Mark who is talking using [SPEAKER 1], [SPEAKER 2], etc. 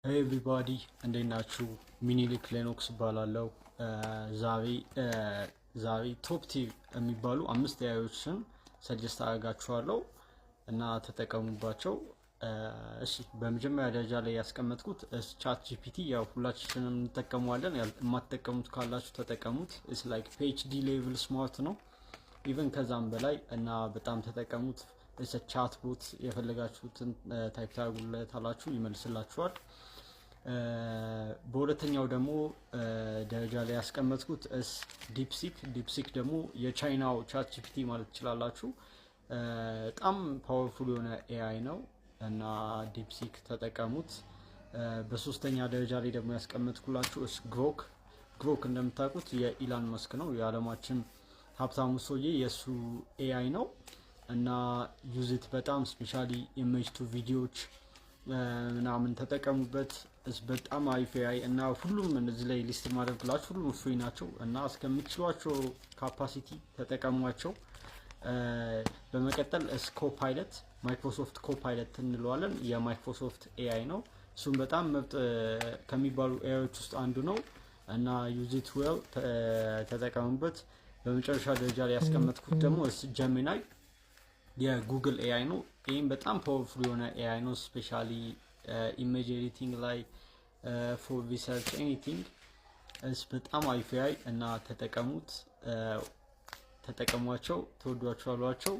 [SPEAKER 1] Hey everybody እንዴት ናችሁ? ሚኒሊክ ሌኖክስ እባላለሁ። ዛሬ ቶፕ ቲር የሚባሉ 5 ኤአይዎችን ሰጀስት አደርጋችኋለሁ እና ተጠቀሙባቸው። እሺ በመጀመሪያ ደረጃ ላይ ያስቀመጥኩት ቻት ጂፒቲ ያው ሁላችንም እንጠቀመዋለን። የማትጠቀሙት ካላችሁ ተጠቀሙት። ኢትስ ላይክ ፒኤችዲ ሌቭል ስማርት ነው ኢቨን ከዛም በላይ እና በጣም ተጠቀሙት። ቻት ቦት የፈለጋችሁትን ታይፕ ታደርጉለታላችሁ ይመልስላችኋል። በሁለተኛው ደግሞ ደረጃ ላይ ያስቀመጥኩት ዲፕሲክ ደግሞ የቻይናው ቻት ጂፒቲ ማለት ትችላላችሁ። በጣም ፓወርፉል የሆነ ኤአይ ነው እና ዲፕሲክ ተጠቀሙት። በሶስተኛ ደረጃ ላይ ደግሞ ያስቀመጥኩላችሁ ግሮክ እንደምታውቁት የኢላን መስክ ነው፣ የዓለማችን ሀብታሙ ሰውዬ የእሱ ኤአይ ነው እና ዩዝት በጣም ስፔሻሊ ኢሜጅ ቱ ቪዲዮዎች ምናምን ተጠቀሙበት። በጣም አሪፍ ኤአይ እና ሁሉም እነዚህ ላይ ሊስት ማድረግላችሁ ሁሉም ፍሪ ናቸው እና እስከምትችሏቸው ካፓሲቲ ተጠቀሟቸው። በመቀጠል ኮፓይለት ማይክሮሶፍት ኮፓይለት እንለዋለን። የማይክሮሶፍት ኤአይ ነው። እሱም በጣም ምርጥ ከሚባሉ ኤአይዎች ውስጥ አንዱ ነው እና ዩዚት ዌል ተጠቀሙበት። በመጨረሻ ደረጃ ላይ ያስቀመጥኩት ደግሞ ጀሚናይ የጉግል ኤአይ ነው። ይህም በጣም ፓወርፉል የሆነ ኤአይ ነው። ስፔሻሊ ኢሜጅ ኤዲቲንግ ላይ ፎር ሪሰርች ኤኒቲንግ በጣም አሪፍ ኤአይ እና ተጠቀሟቸው፣ ተወዷቸዋሏቸው።